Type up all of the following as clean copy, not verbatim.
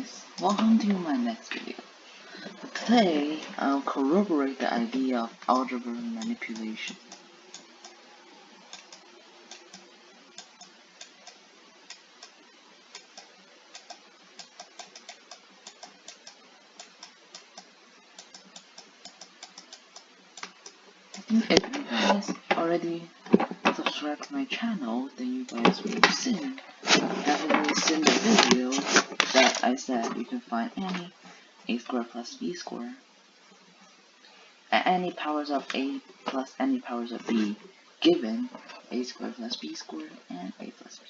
guys, welcome to my next video. Today, I'll corroborate the idea of algebraic manipulation. I think if you guys already subscribed to my channel, then you guys will have definitely seen the video that I said you can find any a squared plus b squared at any powers of a plus any powers of b given a squared plus b squared and a plus b.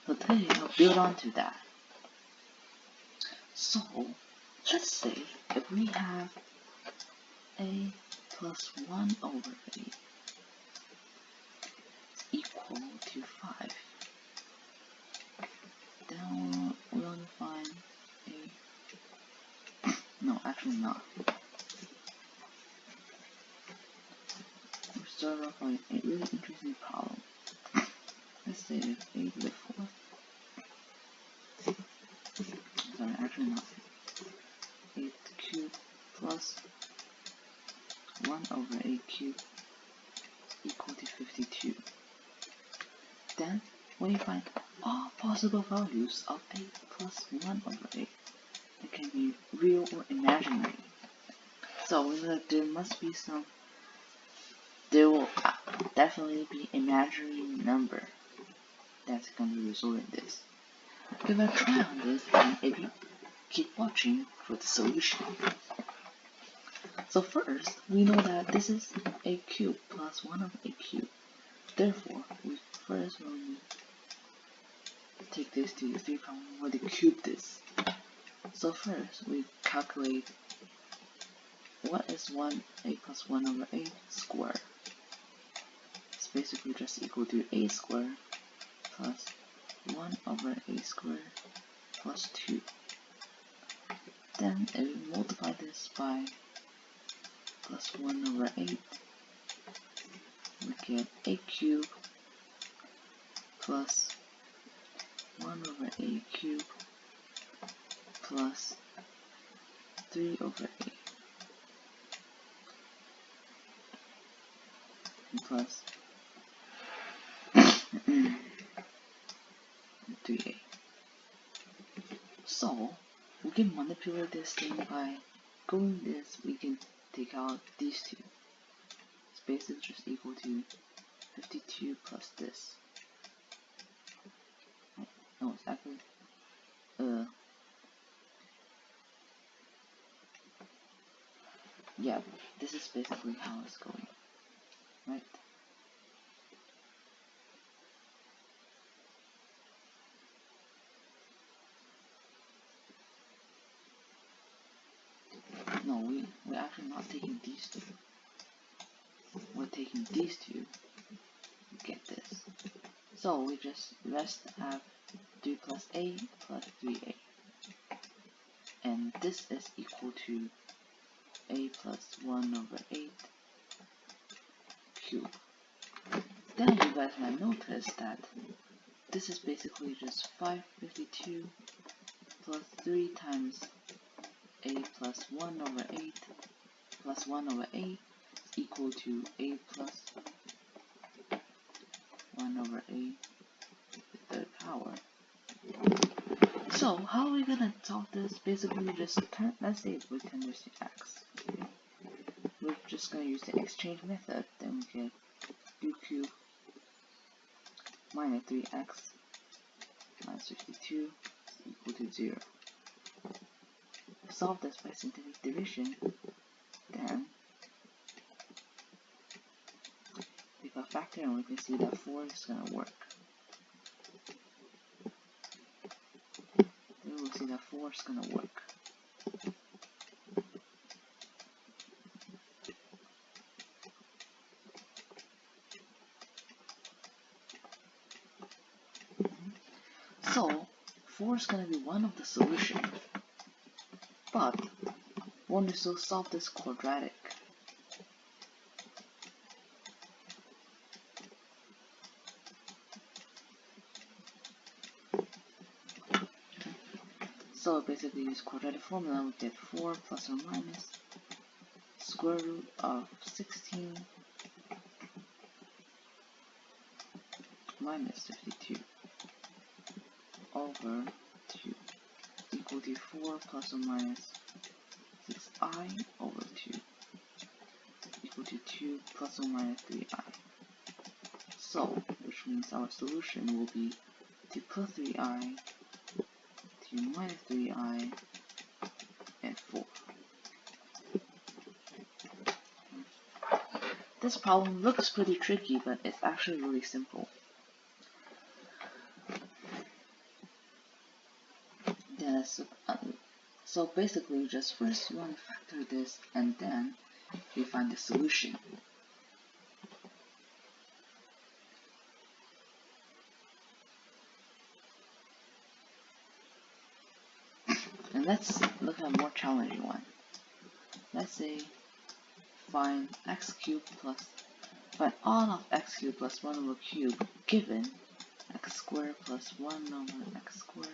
So today I'll build on to that. So let's say if we have a plus 1 over a equal to 5, then we want to find a no, actually not. We'll start off with a really interesting problem. Let's say if a to the 4th, sorry, actually not, a to the cube plus 1 over a cube equal to 52. Then, when you find all possible values of a plus 1 over a, it can be real or imaginary. So we know that there will definitely be imaginary number that's going to result in this. Give a try on this, and if you keep watching for the solution. So first, we know that this is a cube plus 1 over a cube. Therefore, we first will take this to the 3 power where to cube this. So first, we calculate what is a plus 1 over a squared. It's basically just equal to a squared plus 1 over a squared plus 2. Then if we multiply this by plus 1 over 8, we get a cube plus 1 over a cube plus 3 over 8 plus 3a. So we can manipulate this thing by going this, we can take out these two. It's basically just equal to 52 plus this. No, it's actually yeah, this is basically how it's going, right? No, we're actually not taking these two. We're taking these two to get this. So we just have 3 plus a plus 3a. And this is equal to a plus 1 over 8 cube. Then you guys might notice that this is basically just 552 plus 3 times a plus 1 over 8 plus 1 over 8 is equal to a plus 1 over 8 the third power. So how are we gonna solve this? Basically just let's say we turn this to x. We're just gonna use the exchange method, then we get u cubed minus 3x minus 52 is equal to 0. Solve this by scientific division, then if I factor in, we can see that 4 is gonna work. Then we'll see that 4 is gonna work. So 4 is gonna be one of the solutions, but we want to still solve this quadratic. So basically use quadratic formula, we get 4 plus or minus square root of 16 minus 52 over 2 equal to 4 plus or minus 6i over 2 equal to 2 plus or minus 3i. So, which means our solution will be 2 plus 3i, 2 minus 3i, and 4. This problem looks pretty tricky, but it's actually really simple. So basically, just first you want to factor this, and then you find the solution. And let's look at a more challenging one. Let's say find x cubed plus, find all of x cubed plus 1 over cube given x squared plus 1 over x squared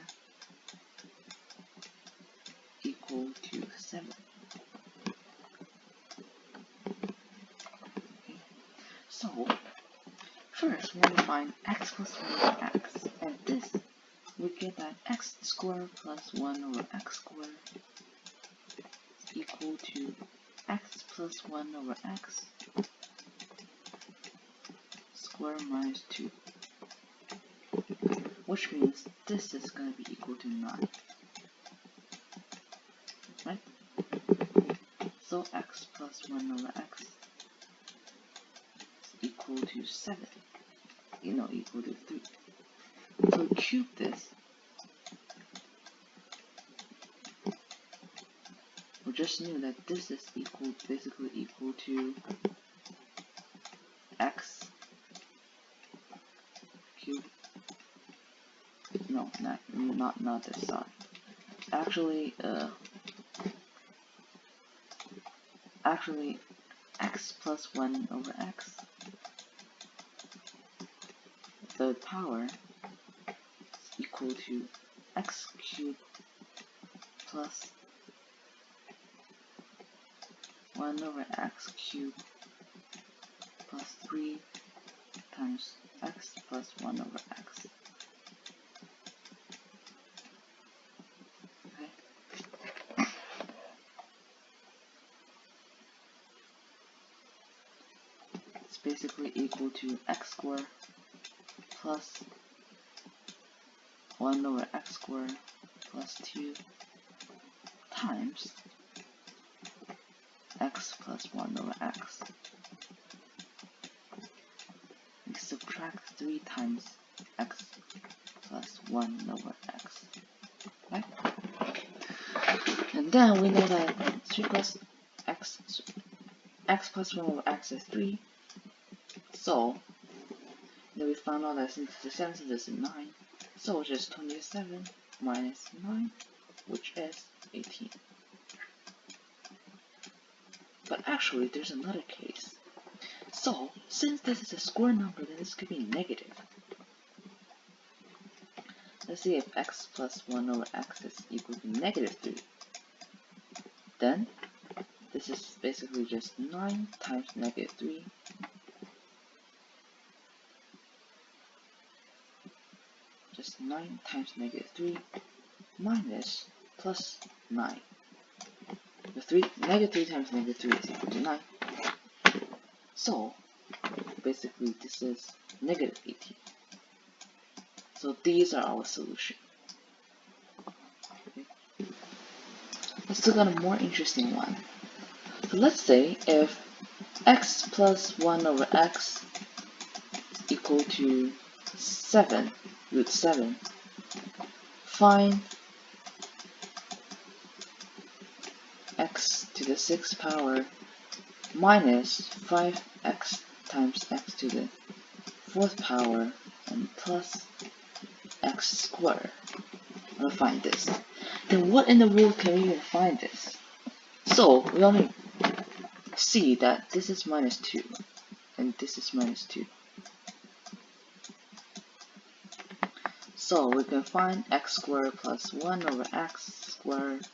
equal to 7. Okay. So, first we want to find x plus 1 over x, and this we get that x squared plus 1 over x squared is equal to x plus 1 over x squared minus 2, which means this is going to be equal to 9, right? So x plus 1 over x is equal to 7, equal to 3. So cube this, we just knew that this is basically equal to x cubed. No, not this side. Actually, x plus 1 over x, third power, is equal to x cubed plus 1 over x cubed plus 3 times x plus 1 over x. Okay. It's basically equal to x squared plus 1 over x squared plus 2 times x plus 1 over x. We subtract 3 times x plus 1 over x. Right? And then we know that 3 plus x plus 1 over x is 3. So, then we found out that since the 7 is 9, so just 27 minus 9, which is 18. But actually, there's another case. So, since this is a square number, then this could be negative. Let's see if x plus 1 over x is equal to negative 3. Then, this is basically just 9 times negative 3. Just 9 times negative 3 minus plus 9. Negative 3 times negative 3 is equal to 9. So, basically this is negative 18. So these are our solution. Okay. Let's look at a more interesting one. So let's say if x plus 1 over x is equal to 7, root 7, find x to the 6th power minus 5x times x to the 4th power and plus x squared. We'll find this. Then what in the world can we even find this? So we only see that this is minus 2 and this is minus 2. So we can find x squared plus 1 over x squared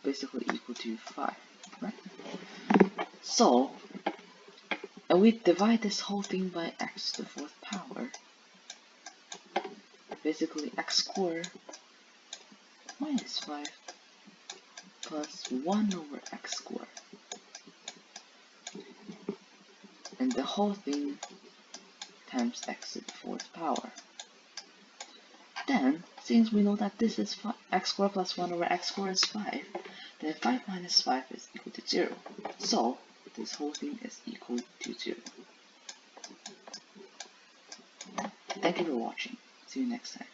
basically equal to 5, right? So, and we divide this whole thing by x to the 4th power. Basically x squared minus 5 plus 1 over x squared. And the whole thing times x to the 4th power. Then, since we know that this is x squared plus 1 over x squared is 5, then 5 minus 5 is equal to 0. So, this whole thing is equal to 0. Thank you for watching. See you next time.